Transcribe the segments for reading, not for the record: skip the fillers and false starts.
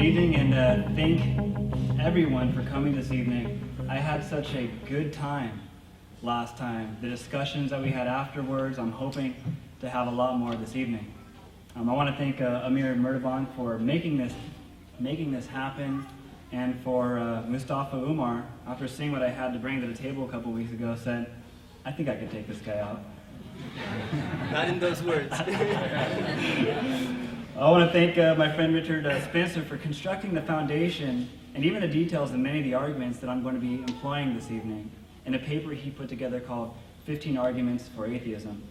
Good evening, and thank everyone for coming this evening. I had such a good time last time. The discussions that we had afterwards, I'm hoping to have a lot more this evening. I want to thank Amir Murtaban for making this happen, and for Mustafa Umar, after seeing what I had to bring to the table a couple weeks ago, said, I think I could take this guy out. Not in those words. I want to thank my friend Richard Spencer for constructing the foundation and even the details of many of the arguments that I'm going to be employing this evening in a paper he put together called 15 Arguments for Atheism.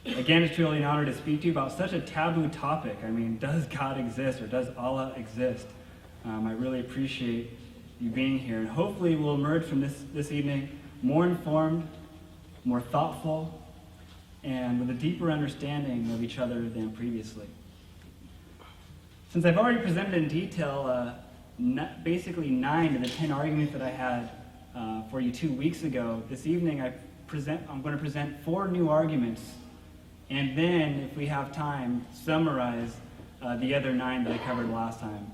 Again, it's truly an honor to speak to you about such a taboo topic. I mean, does God exist or does Allah exist? I really appreciate you being here, and hopefully we'll emerge from this evening more informed, more thoughtful, and with a deeper understanding of each other than previously. Since I've already presented in detail basically 9 of the 10 arguments that I had for you 2 weeks ago, this evening I'm going to present 4 new arguments, and then, if we have time, summarize the other 9 that I covered last time.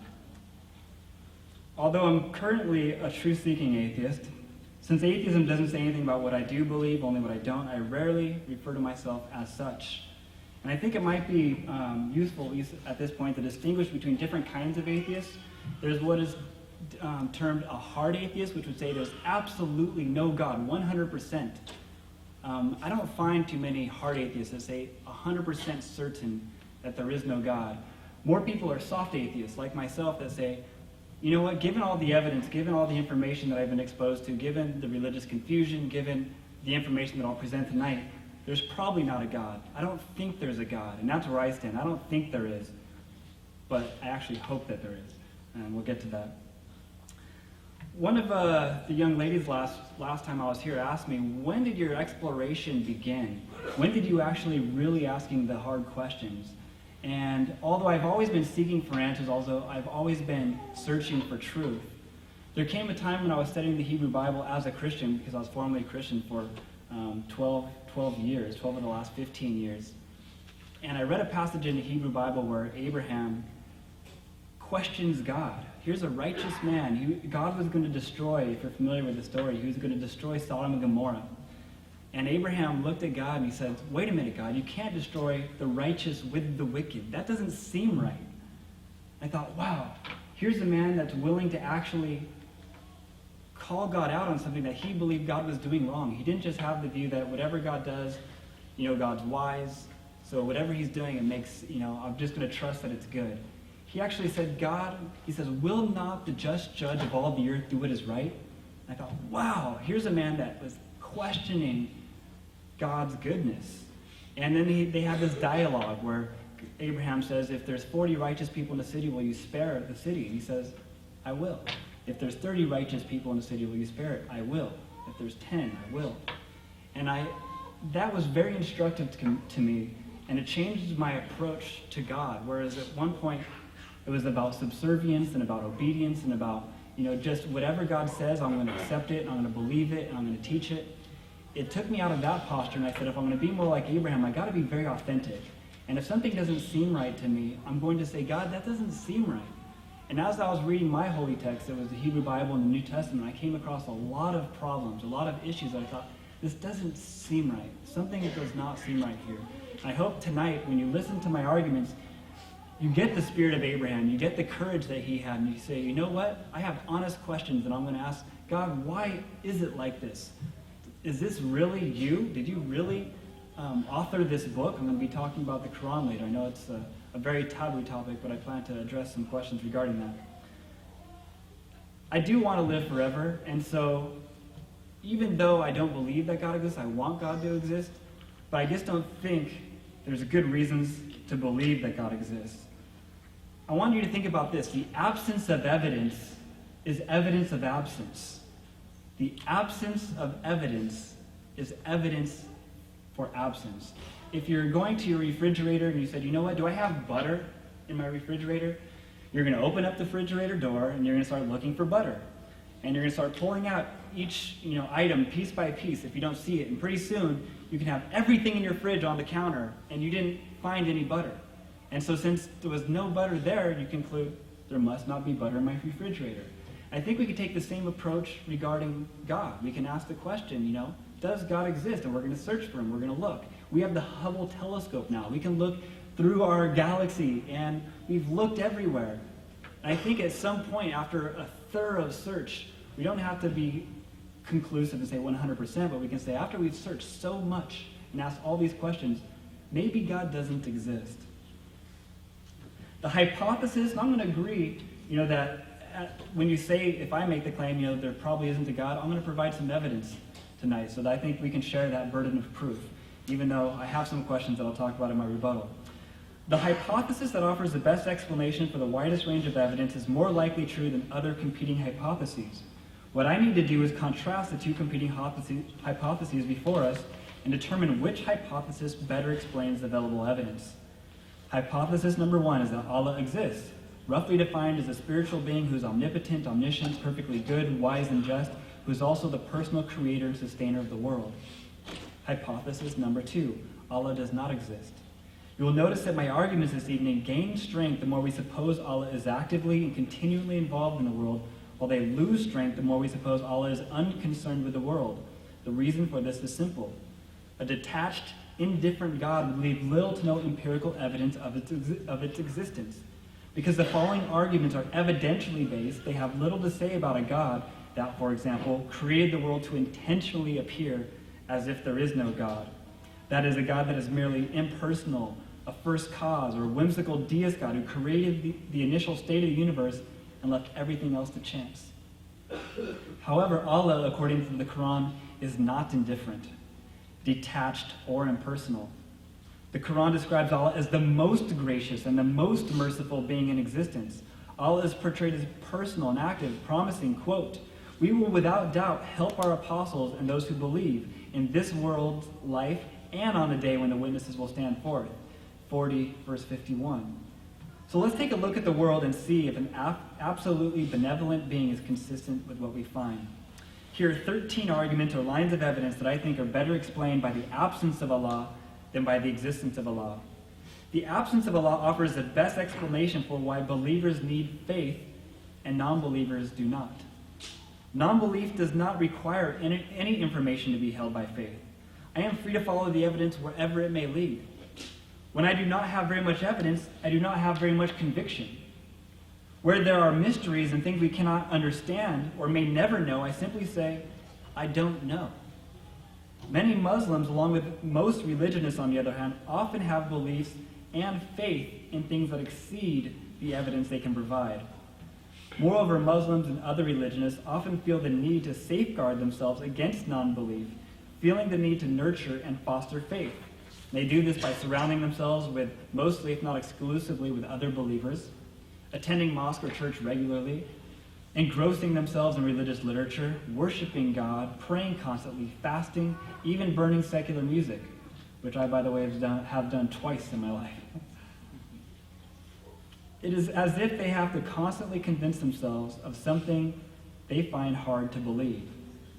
Although I'm currently a truth-seeking atheist, since atheism doesn't say anything about what I do believe, only what I don't, I rarely refer to myself as such. And I think it might be useful, at least at this point, to distinguish between different kinds of atheists. There's what is termed a hard atheist, which would say there's absolutely no God, 100%. I don't find too many hard atheists that say 100% certain that there is no God. More people are soft atheists, like myself, that say, you know what, given all the evidence, given all the information that I've been exposed to, given the religious confusion, given the information that I'll present tonight, there's probably not a God. I don't think there's a God, and that's where I stand. I don't think there is, but I actually hope that there is, and we'll get to that. One of the young ladies last time I was here asked me, when did your exploration begin? When did you actually really asking the hard questions? And although I've always been seeking for answers, although I've always been searching for truth, there came a time when I was studying the Hebrew Bible as a Christian, because I was formerly a Christian for 12 years, 12 of the last 15 years. And I read a passage in the Hebrew Bible where Abraham questions God. Here's a righteous man. God was going to destroy, if you're familiar with the story, he was going to destroy Sodom and Gomorrah. And Abraham looked at God and he said, wait a minute, God, you can't destroy the righteous with the wicked. That doesn't seem right. I thought, wow, here's a man that's willing to actually call God out on something that he believed God was doing wrong. He didn't just have the view that whatever God does, God's wise, so whatever he's doing, it makes, I'm just going to trust that it's good. He actually said, he says, will not the just judge of all the earth do what is right? And I thought, wow, here's a man that was questioning God's goodness. And then they have this dialogue where Abraham says, if there's 40 righteous people in the city, will you spare the city? And he says, I will. If there's 30 righteous people in the city, will you spare it? I will. If there's 10, I will. And that was very instructive to me, and it changed my approach to God. Whereas at one point, it was about subservience and about obedience and about, just whatever God says, I'm going to accept it, and I'm going to believe it, and I'm going to teach it. It took me out of that posture, and I said, if I'm going to be more like Abraham, I got to be very authentic. And if something doesn't seem right to me, I'm going to say, God, that doesn't seem right. And as I was reading my holy text, it was the Hebrew Bible and the New Testament, I came across a lot of problems, a lot of issues that I thought, this doesn't seem right. Something does not seem right here. And I hope tonight, when you listen to my arguments, you get the spirit of Abraham, you get the courage that he had, and you say, you know what? I have honest questions that I'm going to ask God, why is it like this? Is this really you? Did you really author this book? I'm going to be talking about the Qur'an later. I know it's a very taboo topic, but I plan to address some questions regarding that. I do want to live forever, and so even though I don't believe that God exists, I want God to exist, but I just don't think there's good reasons to believe that God exists. I want you to think about this. The absence of evidence is evidence of absence. The absence of evidence is evidence for absence. If you're going to your refrigerator and you said, you know what, do I have butter in my refrigerator? You're going to open up the refrigerator door and you're going to start looking for butter. And you're going to start pouring out each item piece by piece if you don't see it. And pretty soon, you can have everything in your fridge on the counter and you didn't find any butter. And so since there was no butter there, you conclude, there must not be butter in my refrigerator. I think we could take the same approach regarding God. We can ask the question, does God exist? And we're going to search for him. We're going to look. We have the Hubble telescope now. We can look through our galaxy, and we've looked everywhere. And I think at some point, after a thorough search, we don't have to be conclusive and say 100%, but we can say after we've searched so much and asked all these questions, maybe God doesn't exist. The hypothesis, and I'm going to agree, that when you say, if I make the claim, there probably isn't a God, I'm going to provide some evidence tonight so that I think we can share that burden of proof, even though I have some questions that I'll talk about in my rebuttal. The hypothesis that offers the best explanation for the widest range of evidence is more likely true than other competing hypotheses. What I need to do is contrast the two competing hypotheses before us and determine which hypothesis better explains the available evidence. Hypothesis number one is that Allah exists, roughly defined as a spiritual being who is omnipotent, omniscient, perfectly good, wise, and just, who is also the personal creator and sustainer of the world. Hypothesis number two, Allah does not exist. You will notice that my arguments this evening gain strength the more we suppose Allah is actively and continually involved in the world, while they lose strength the more we suppose Allah is unconcerned with the world. The reason for this is simple. A detached, indifferent God would leave little to no empirical evidence of its existence. Because the following arguments are evidentially based, they have little to say about a God that, for example, created the world to intentionally appear as if there is no God. That is, a God that is merely impersonal, a first cause, or a whimsical deist God who created the initial state of the universe and left everything else to chance. However, Allah, according to the Qur'an, is not indifferent, detached, or impersonal. The Qur'an describes Allah as the most gracious and the most merciful being in existence. Allah is portrayed as personal and active, promising, quote, "We will without doubt help our apostles and those who believe in this world's life and on the day when the witnesses will stand forth." 40, verse 51. So let's take a look at the world and see if an absolutely benevolent being is consistent with what we find. Here are 13 arguments or lines of evidence that I think are better explained by the absence of Allah than by the existence of Allah. The absence of Allah offers the best explanation for why believers need faith and non-believers do not. Non-belief does not require any information to be held by faith. I am free to follow the evidence wherever it may lead. When I do not have very much evidence, I do not have very much conviction. Where there are mysteries and things we cannot understand or may never know, I simply say, I don't know. Many Muslims, along with most religionists on the other hand, often have beliefs and faith in things that exceed the evidence they can provide. Moreover, Muslims and other religionists often feel the need to safeguard themselves against non-belief, feeling the need to nurture and foster faith. They do this by surrounding themselves with, mostly if not exclusively, with other believers, attending mosque or church regularly, engrossing themselves in religious literature, worshiping God, praying constantly, fasting, even burning secular music, which I, by the way, have done twice in my life. It is as if they have to constantly convince themselves of something they find hard to believe.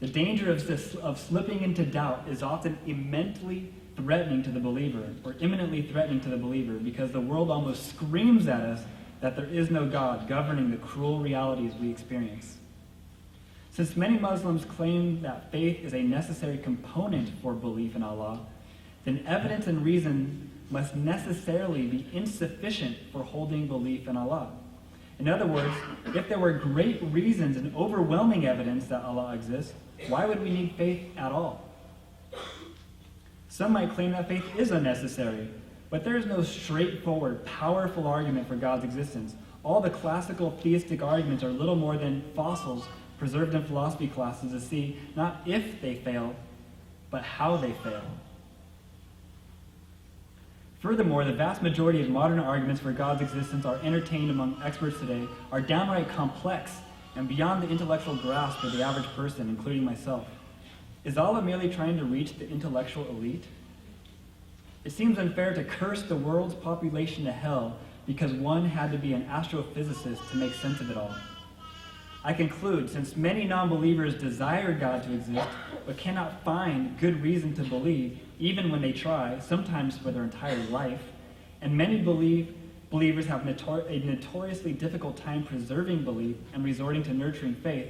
The danger of slipping into doubt is often immensely threatening to the believer, or imminently threatening to the believer, because the world almost screams at us that there is no God governing the cruel realities we experience. Since many Muslims claim that faith is a necessary component for belief in Allah, then evidence and reason must necessarily be insufficient for holding belief in Allah. In other words, if there were great reasons and overwhelming evidence that Allah exists, why would we need faith at all? Some might claim that faith is unnecessary, but there is no straightforward, powerful argument for God's existence. All the classical theistic arguments are little more than fossils preserved in philosophy classes to see not if they fail, but how they fail. Furthermore, the vast majority of modern arguments for God's existence are entertained among experts today are downright complex and beyond the intellectual grasp of the average person, including myself. Is Allah merely trying to reach the intellectual elite? It seems unfair to curse the world's population to hell because one had to be an astrophysicist to make sense of it all. I conclude, since many non-believers desire God to exist, but cannot find good reason to believe, even when they try, sometimes for their entire life, and many believe believers have a notoriously difficult time preserving belief and resorting to nurturing faith,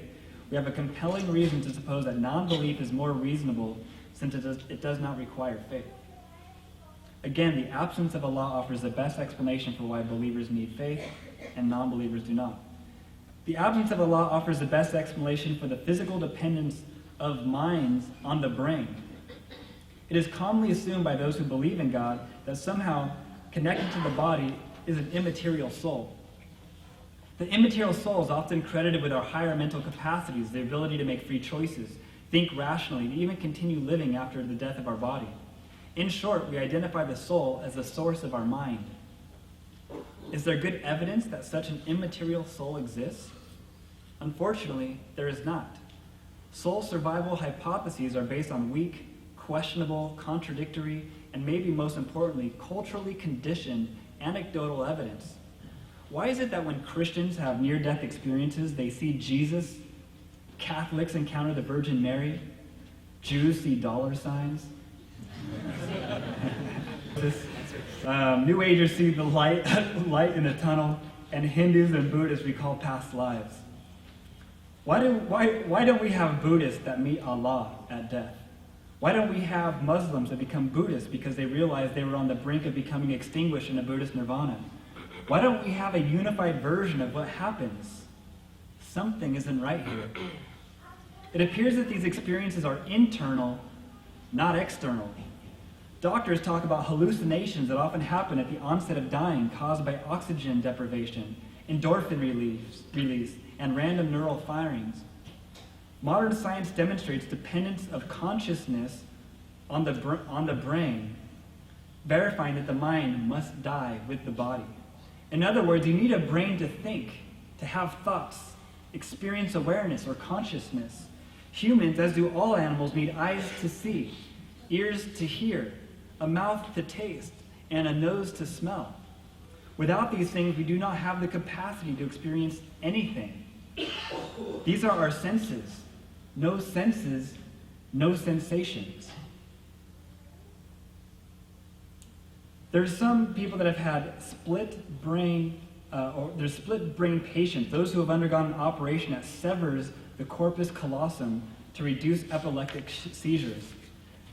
we have a compelling reason to suppose that non-belief is more reasonable since it does not require faith. Again, the absence of a law offers the best explanation for why believers need faith and non-believers do not. The absence of a law offers the best explanation for the physical dependence of minds on the brain. It is commonly assumed by those who believe in God that somehow connected to the body is an immaterial soul. The immaterial soul is often credited with our higher mental capacities, the ability to make free choices, think rationally, and even continue living after the death of our body. In short, we identify the soul as the source of our mind. Is there good evidence that such an immaterial soul exists? Unfortunately, there is not. Soul survival hypotheses are based on weak, questionable, contradictory, and maybe most importantly, culturally conditioned anecdotal evidence. Why is it that when Christians have near-death experiences, they see Jesus, Catholics encounter the Virgin Mary, Jews see dollar signs, New Agers see the light in the tunnel, and Hindus and Buddhists recall past lives? Why don't we have Buddhists that meet Allah at death? Why don't we have Muslims that become Buddhists because they realized they were on the brink of becoming extinguished in a Buddhist nirvana? Why don't we have a unified version of what happens? Something isn't right here. It appears that these experiences are internal, not external. Doctors talk about hallucinations that often happen at the onset of dying caused by oxygen deprivation, endorphin release, and random neural firings. Modern science demonstrates dependence of consciousness on the brain, verifying that the mind must die with the body. In other words, you need a brain to think, to have thoughts, experience awareness or consciousness. Humans, as do all animals, need eyes to see, ears to hear, a mouth to taste, and a nose to smell. Without these things, we do not have the capacity to experience anything. These are our senses. No senses, no sensations. There's some people that have had split brain patients, those who have undergone an operation that severs the corpus callosum to reduce epileptic seizures.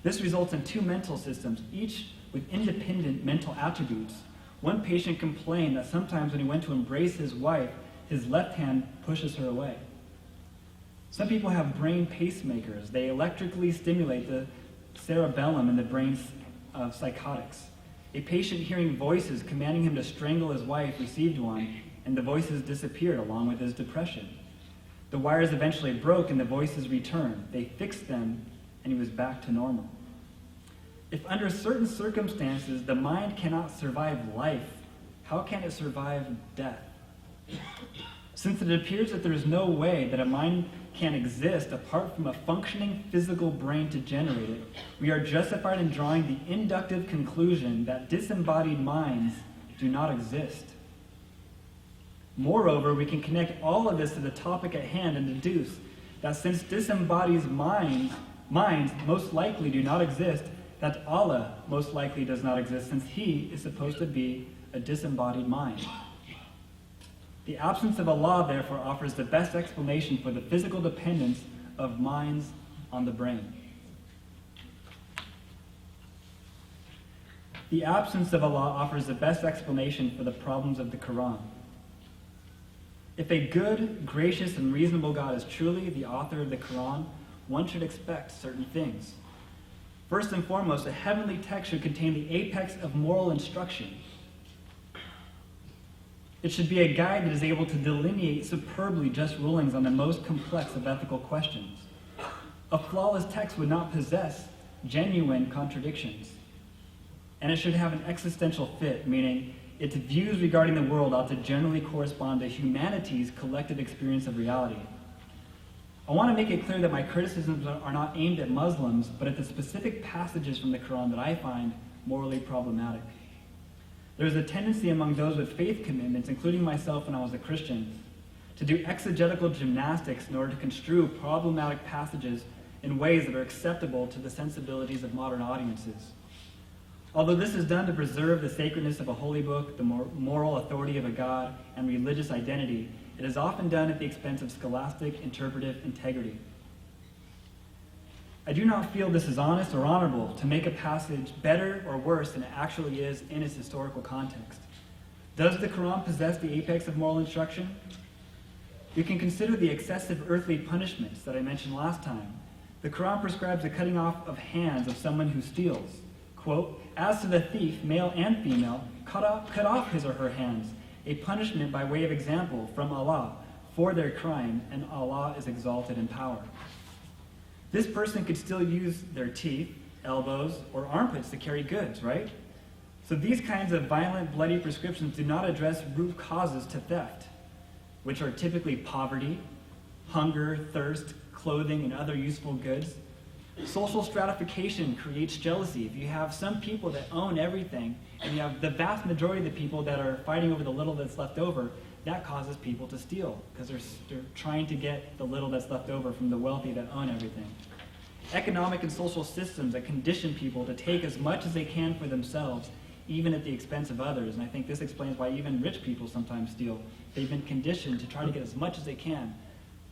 This results in two mental systems, each with independent mental attributes. One patient complained that sometimes when he went to embrace his wife, his left hand pushes her away. Some people have brain pacemakers. They electrically stimulate the cerebellum in the brain of psychotics. A patient hearing voices commanding him to strangle his wife received one, and the voices disappeared along with his depression. The wires eventually broke and the voices returned. They fixed them, and he was back to normal. If under certain circumstances the mind cannot survive life, how can it survive death? Since it appears that there is no way that a mind can exist apart from a functioning physical brain to generate it, we are justified in drawing the inductive conclusion that disembodied minds do not exist. Moreover, we can connect all of this to the topic at hand and deduce that since disembodied minds most likely do not exist, that Allah most likely does not exist, since He is supposed to be a disembodied mind. The absence of a law, therefore, offers the best explanation for the physical dependence of minds on the brain. The absence of a law offers the best explanation for the problems of the Qur'an. If a good, gracious, and reasonable God is truly the author of the Qur'an, one should expect certain things. First and foremost, a heavenly text should contain the apex of moral instruction. It should be a guide that is able to delineate superbly just rulings on the most complex of ethical questions. A flawless text would not possess genuine contradictions. And it should have an existential fit, meaning its views regarding the world ought to generally correspond to humanity's collective experience of reality. I want to make it clear that my criticisms are not aimed at Muslims, but at the specific passages from the Quran that I find morally problematic. There is a tendency among those with faith commitments, including myself when I was a Christian, to do exegetical gymnastics in order to construe problematic passages in ways that are acceptable to the sensibilities of modern audiences. Although this is done to preserve the sacredness of a holy book, the moral authority of a God, and religious identity, it is often done at the expense of scholastic interpretive integrity. I do not feel this is honest or honorable to make a passage better or worse than it actually is in its historical context. Does the Quran possess the apex of moral instruction? We can consider the excessive earthly punishments that I mentioned last time. The Quran prescribes the cutting off of hands of someone who steals. Quote, "As to the thief, male and female, cut off his or her hands, a punishment by way of example from Allah for their crime, and Allah is exalted in power." This person could still use their teeth, elbows, or armpits to carry goods, right? So these kinds of violent, bloody prescriptions do not address root causes to theft, which are typically poverty, hunger, thirst, clothing, and other useful goods. Social stratification creates jealousy. If you have some people that own everything, and you have the vast majority of the people that are fighting over the little that's left over, that causes people to steal, because they're trying to get the little that's left over from the wealthy that own everything. Economic and social systems that condition people to take as much as they can for themselves, even at the expense of others. And I think this explains why even rich people sometimes steal. They've been conditioned to try to get as much as they can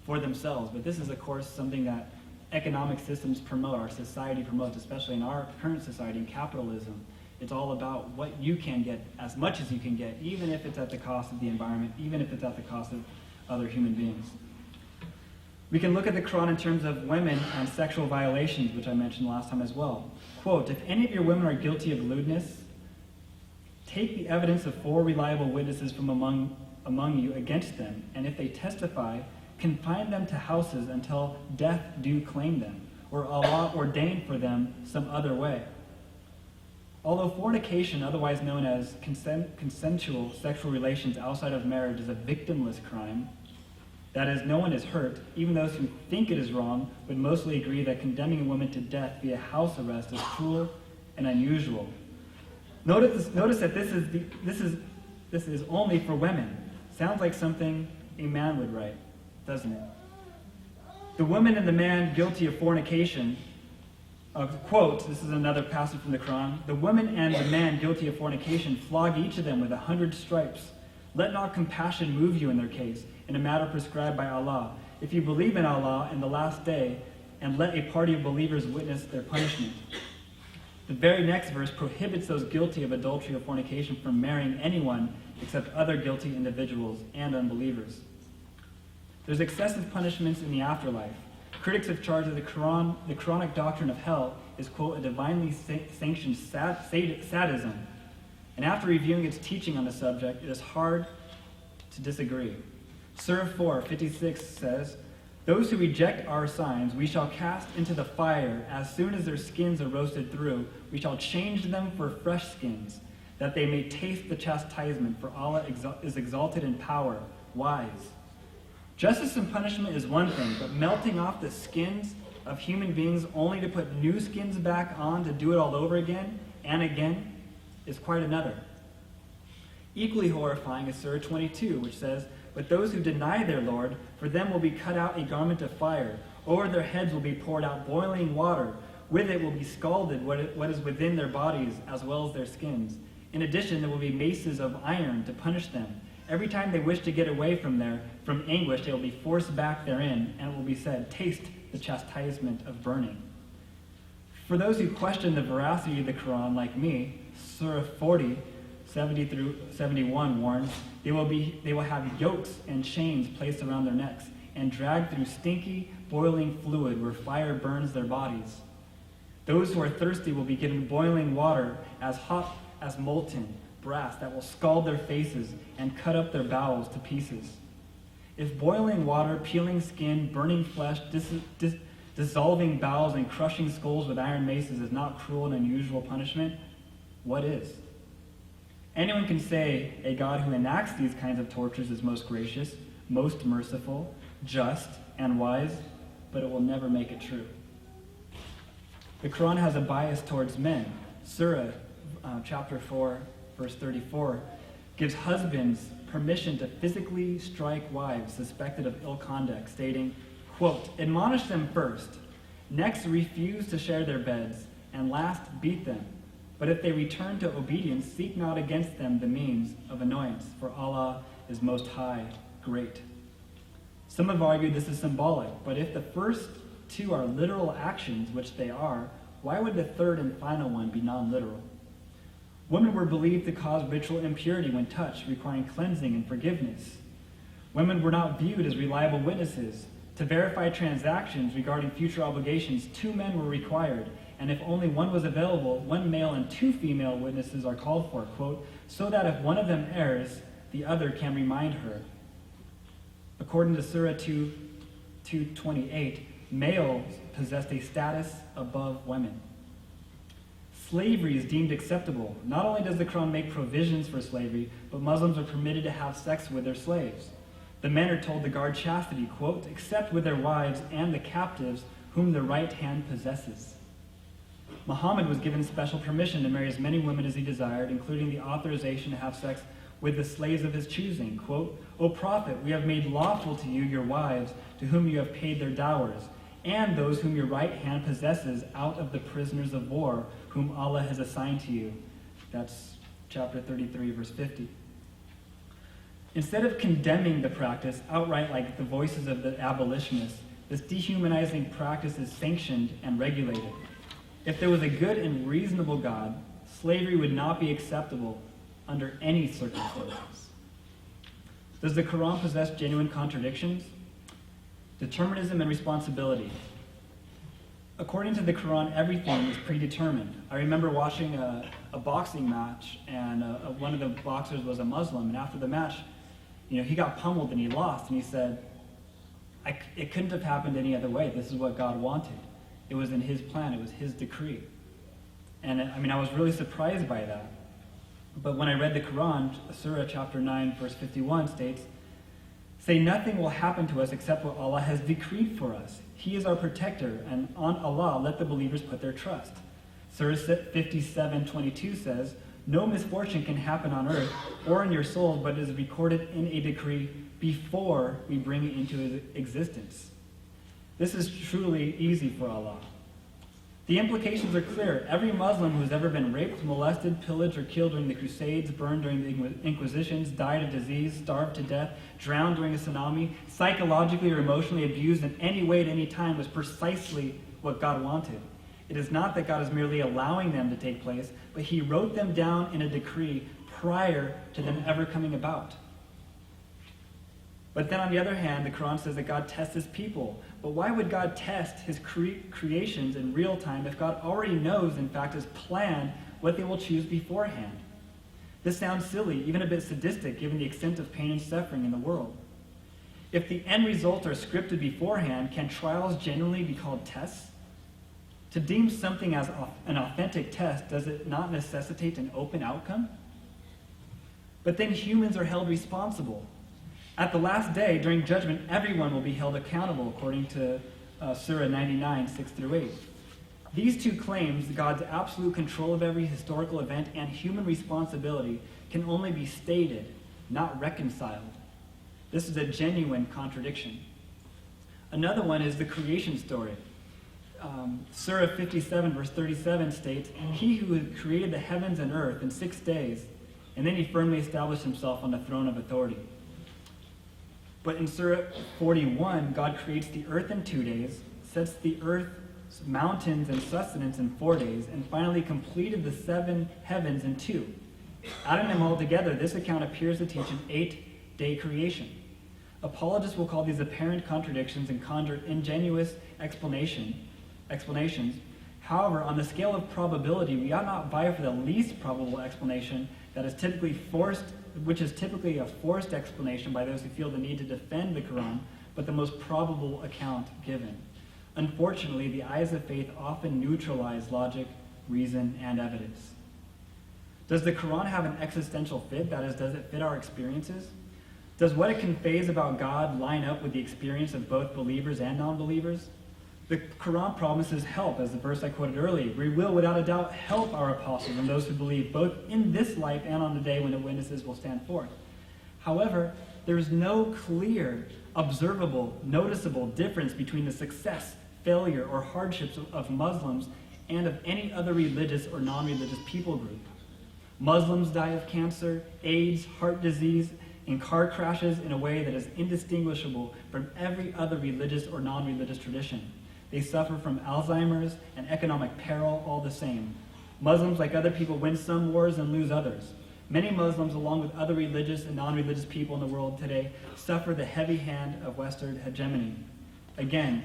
for themselves. But this is, of course, something that economic systems promote, our society promotes, especially in our current society, in capitalism. It's all about what you can get, as much as you can get, even if it's at the cost of the environment, even if it's at the cost of other human beings. We can look at the Quran in terms of women and sexual violations, which I mentioned last time as well. Quote, "If any of your women are guilty of lewdness, take the evidence of 4 reliable witnesses from among you against them, and if they testify, confine them to houses until death do claim them, or Allah ordain for them some other way." Although fornication, otherwise known as consensual sexual relations outside of marriage, is a victimless crime, that is, no one is hurt, even those who think it is wrong would mostly agree that condemning a woman to death via house arrest is cruel and unusual. Notice that this is only for women. Sounds like something a man would write, doesn't it? The woman and the man guilty of fornication, quote, this is another passage from the Quran, "The woman and the man guilty of fornication flog each of them with 100 stripes. Let not compassion move you in their case, in a matter prescribed by Allah, if you believe in Allah and the last day, and let a party of believers witness their punishment." The very next verse prohibits those guilty of adultery or fornication from marrying anyone except other guilty individuals and unbelievers. There's excessive punishments in the afterlife. Critics have charged that the Quranic doctrine of hell is, quote, "a divinely sanctioned sadism." And after reviewing its teaching on the subject, it is hard to disagree. Surah 4:56 says, "Those who reject our signs, we shall cast into the fire. As soon as their skins are roasted through, we shall change them for fresh skins, that they may taste the chastisement, for Allah is exalted in power, wise." Justice and punishment is one thing, but melting off the skins of human beings only to put new skins back on to do it all over again and again is quite another. Equally horrifying is Surah 22, which says, "But those who deny their Lord, for them will be cut out a garment of fire. Over their heads will be poured out boiling water. With it will be scalded what is within their bodies as well as their skins. In addition, there will be maces of iron to punish them. Every time they wish to get away from anguish, they will be forced back therein, and it will be said, 'Taste the chastisement of burning.'" For those who question the veracity of the Quran, like me, Surah 40:70 through 71 warns, they will have yokes and chains placed around their necks and dragged through stinky, boiling fluid where fire burns their bodies. Those who are thirsty will be given boiling water as hot as molten brass that will scald their faces and cut up their bowels to pieces. If boiling water, peeling skin, burning flesh, dissolving bowels, and crushing skulls with iron maces is not cruel and unusual punishment, what is? Anyone can say a God who enacts these kinds of tortures is most gracious, most merciful, just, and wise, but it will never make it true. The Quran has a bias towards men. Surah chapter 4, verse 34, gives husbands permission to physically strike wives suspected of ill conduct, stating, quote, "Admonish them first, next refuse to share their beds, and last beat them. But if they return to obedience, seek not against them the means of annoyance, for Allah is most high, great. Some have argued this is symbolic, but if the first two are literal actions, which they are, why would the third and final one be non-literal? Women were believed to cause ritual impurity when touched, requiring cleansing and forgiveness. Women were not viewed as reliable witnesses. To verify transactions regarding future obligations, 2 men were required, and if only one was available, 1 male and 2 female witnesses are called for, quote, so that if one of them errs, the other can remind her. According to Surah 2:28, males possessed a status above women. Slavery is deemed acceptable. Not only does the Quran make provisions for slavery, but Muslims are permitted to have sex with their slaves. The men are told to guard chastity, quote, except with their wives and the captives whom the right hand possesses. Muhammad was given special permission to marry as many women as he desired, including the authorization to have sex with the slaves of his choosing. Quote, O Prophet, we have made lawful to you your wives, to whom you have paid their dowers, and those whom your right hand possesses out of the prisoners of war, whom Allah has assigned to you. That's chapter 33, verse 50. Instead of condemning the practice outright like the voices of the abolitionists, this dehumanizing practice is sanctioned and regulated. If there was a good and reasonable God, slavery would not be acceptable under any circumstances. Does the Quran possess genuine contradictions? Determinism and responsibility. According to the Quran, everything is predetermined. I remember watching a boxing match, and one of the boxers was a Muslim, and after the match, he got pummeled and he lost, and he said, it couldn't have happened any other way. This is what God wanted. It was in his plan. It was his decree. And I was really surprised by that. But when I read the Quran, Surah chapter 9, verse 51 states, say nothing will happen to us except what Allah has decreed for us. He is our protector, and on Allah let the believers put their trust. Surah 57:22 says, no misfortune can happen on earth or in your souls, but is recorded in a decree before we bring it into existence. This is truly easy for Allah. The implications are clear. Every Muslim who has ever been raped, molested, pillaged, or killed during the Crusades, burned during the Inquisitions, died of disease, starved to death, drowned during a tsunami, psychologically or emotionally abused in any way at any time was precisely what God wanted. It is not that God is merely allowing them to take place, but he wrote them down in a decree prior to them ever coming about. But then on the other hand, the Quran says that God tests his people. But why would God test his creations in real time if God already knows, in fact, has planned what they will choose beforehand? This sounds silly, even a bit sadistic, given the extent of pain and suffering in the world. If the end results are scripted beforehand, can trials generally be called tests? To deem something as an authentic test, does it not necessitate an open outcome? But then humans are held responsible. At the last day, during judgment, everyone will be held accountable, according to Surah 99, 6-8. These two claims, God's absolute control of every historical event and human responsibility, can only be stated, not reconciled. This is a genuine contradiction. Another one is the creation story. Surah 57, verse 37 states, he who created the heavens and earth in 6 days, and then he firmly established himself on the throne of authority. But in Surah 41, God creates the earth in 2 days, sets the earth's mountains and sustenance in 4 days, and finally completed the 7 heavens in 2. Adding them all together, this account appears to teach an 8-day creation. Apologists will call these apparent contradictions and conjure ingenious explanations. However, on the scale of probability, we ought not vie for the least probable explanation that is typically which is typically a forced explanation by those who feel the need to defend the Quran, but the most probable account given. Unfortunately, the eyes of faith often neutralize logic, reason, and evidence. Does the Quran have an existential fit? That is, does it fit our experiences? Does what it conveys about God line up with the experience of both believers and non-believers? The Quran promises help, as the verse I quoted earlier. We will, without a doubt, help our apostles and those who believe, both in this life and on the day when the witnesses will stand forth. However, there is no clear, observable, noticeable difference between the success, failure, or hardships of Muslims and of any other religious or non-religious people group. Muslims die of cancer, AIDS, heart disease, and car crashes in a way that is indistinguishable from every other religious or non-religious tradition. They suffer from Alzheimer's and economic peril all the same. Muslims, like other people, win some wars and lose others. Many Muslims, along with other religious and non-religious people in the world today, suffer the heavy hand of Western hegemony. Again,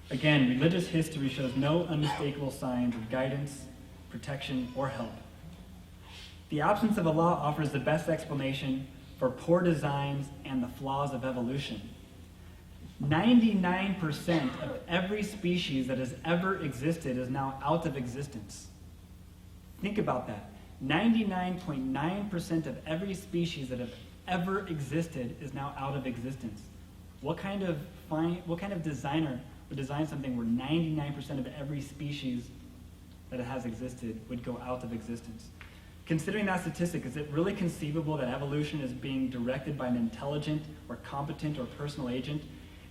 religious history shows no unmistakable signs of guidance, protection, or help. The absence of Allah offers the best explanation for poor designs and the flaws of evolution. 99% of every species that has ever existed is now out of existence. Think about that. 99.9% of every species that have ever existed is now out of existence. What kind of designer would design something where 99% of every species that has existed would go out of existence? Considering that statistic, is it really conceivable that evolution is being directed by an intelligent or competent or personal agent?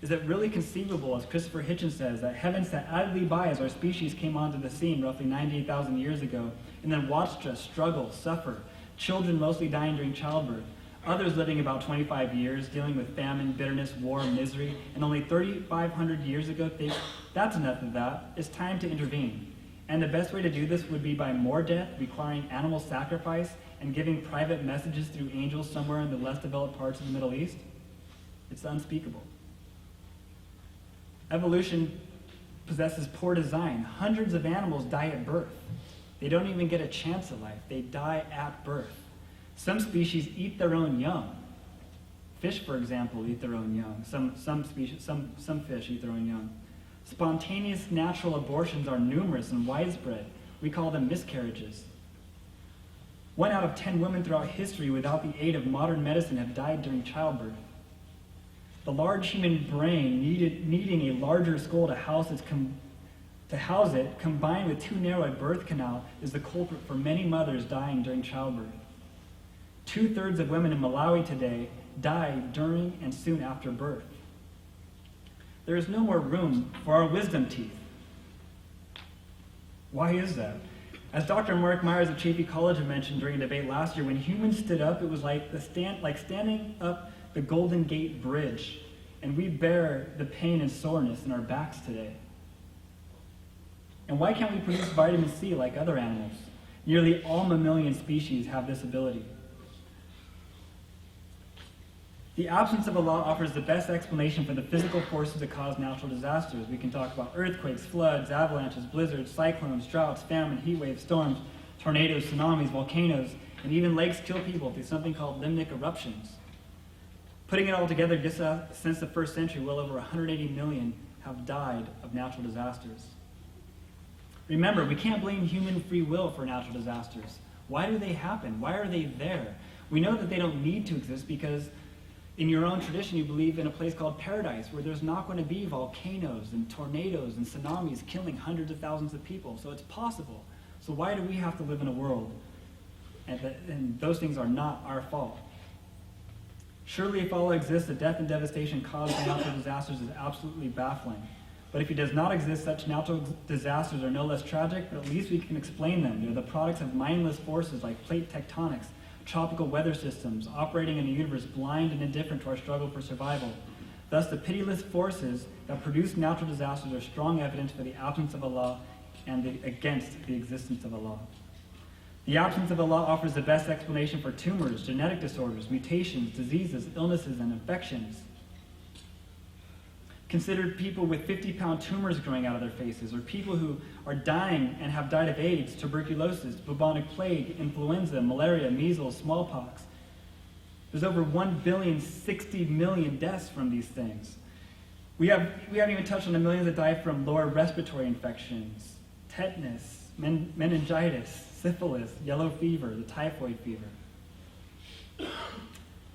Is it really conceivable, as Christopher Hitchens says, that heaven sat idly by as our species came onto the scene roughly 98,000 years ago, and then watched us struggle, suffer, children mostly dying during childbirth, others living about 25 years, dealing with famine, bitterness, war, misery, and only 3,500 years ago think, that's enough of that, it's time to intervene. And the best way to do this would be by more death, requiring animal sacrifice, and giving private messages through angels somewhere in the less developed parts of the Middle East? It's unspeakable. Evolution possesses poor design. Hundreds of animals die at birth. They don't even get a chance at life. They die at birth. Some species eat their own young. Fish, for example, eat their own young. Some fish eat their own young. Spontaneous natural abortions are numerous and widespread. We call them miscarriages. 1 out of 10 women throughout history without the aid of modern medicine have died during childbirth. The large human brain needing a larger skull to house it, combined with too narrow a birth canal, is the culprit for many mothers dying during childbirth. 2/3 of women in Malawi today die during and soon after birth. There is no more room for our wisdom teeth. Why is that? As Dr. Mark Myers of Chaffey College mentioned during a debate last year, when humans stood up, it was like standing up the Golden Gate Bridge, and we bear the pain and soreness in our backs today. And why can't we produce vitamin C like other animals? Nearly all mammalian species have this ability. The absence of Allah offers the best explanation for the physical forces that cause natural disasters. We can talk about earthquakes, floods, avalanches, blizzards, cyclones, droughts, famine, heat waves, storms, tornadoes, tsunamis, volcanoes, and even lakes kill people through something called limnic eruptions. Putting it all together, just since the first century, well over 180 million have died of natural disasters. Remember, we can't blame human free will for natural disasters. Why do they happen? Why are they there? We know that they don't need to exist because in your own tradition you believe in a place called paradise where there's not going to be volcanoes and tornadoes and tsunamis killing hundreds of thousands of people. So it's possible. So why do we have to live in a world? And those things are not our fault. Surely if Allah exists, the death and devastation caused by natural disasters is absolutely baffling. But if he does not exist, such natural disasters are no less tragic, but at least we can explain them. They're the products of mindless forces like plate tectonics, tropical weather systems, operating in a universe blind and indifferent to our struggle for survival. Thus, the pitiless forces that produce natural disasters are strong evidence for the absence of Allah and against the existence of Allah. The absence of Allah offers the best explanation for tumors, genetic disorders, mutations, diseases, illnesses, and infections. Consider people with 50-pound tumors growing out of their faces, or people who are dying and have died of AIDS, tuberculosis, bubonic plague, influenza, malaria, measles, smallpox. There's over 1,060 million deaths from these things. We haven't even touched on the millions that die from lower respiratory infections, tetanus, meningitis, syphilis, yellow fever, the typhoid fever.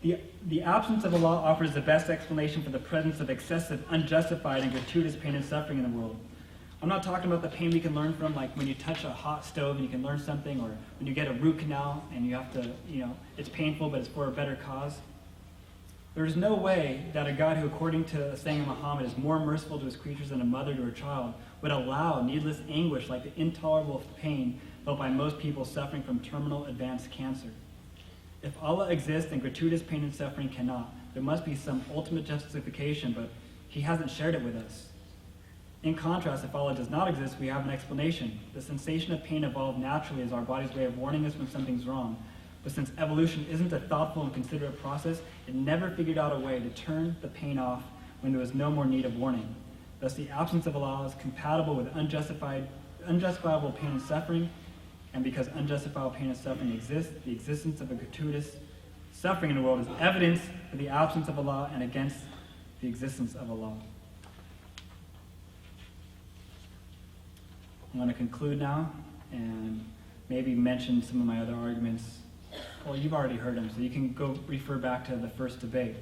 The absence of Allah offers the best explanation for the presence of excessive, unjustified, and gratuitous pain and suffering in the world. I'm not talking about the pain we can learn from, like when you touch a hot stove and you can learn something, or when you get a root canal and you have to, it's painful, but it's for a better cause. There is no way that a God who, according to a saying of Muhammad, is more merciful to his creatures than a mother to her child, would allow needless anguish like the intolerable pain felt by most people suffering from terminal advanced cancer. If Allah exists and gratuitous pain and suffering cannot, there must be some ultimate justification, but he hasn't shared it with us. In contrast, if Allah does not exist, we have an explanation. The sensation of pain evolved naturally as our body's way of warning us when something's wrong. But since evolution isn't a thoughtful and considerate process, it never figured out a way to turn the pain off when there was no more need of warning. Thus, the absence of Allah is compatible with unjustifiable pain and suffering, and because unjustifiable pain and suffering exist, the existence of a gratuitous suffering in the world is evidence for the absence of Allah and against the existence of Allah. I'm going to conclude now and maybe mention some of my other arguments. Well, you've already heard them, so you can go refer back to the first debate.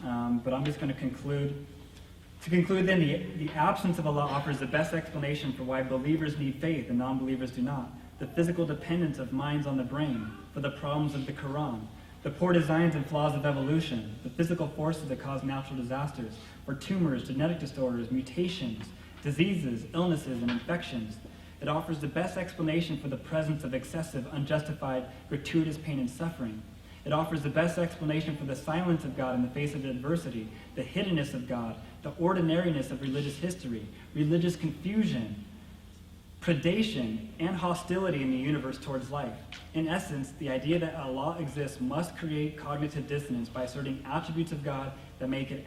But I'm just going to conclude. To conclude then, the absence of Allah offers the best explanation for why believers need faith and non-believers do not. The physical dependence of minds on the brain for the problems of the Qur'an, the poor designs and flaws of evolution, the physical forces that cause natural disasters, for tumors, genetic disorders, mutations, diseases, illnesses, and infections. It offers the best explanation for the presence of excessive, unjustified, gratuitous pain and suffering. It offers the best explanation for the silence of God in the face of adversity, the hiddenness of God, the ordinariness of religious history, religious confusion, predation, and hostility in the universe towards life. In essence, the idea that Allah exists must create cognitive dissonance by asserting attributes of God that make it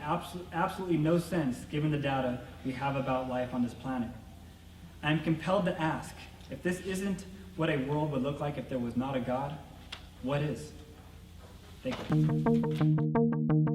absolutely no sense given the data we have about life on this planet. I am compelled to ask, if this isn't what a world would look like if there was not a God, what is? Thank you.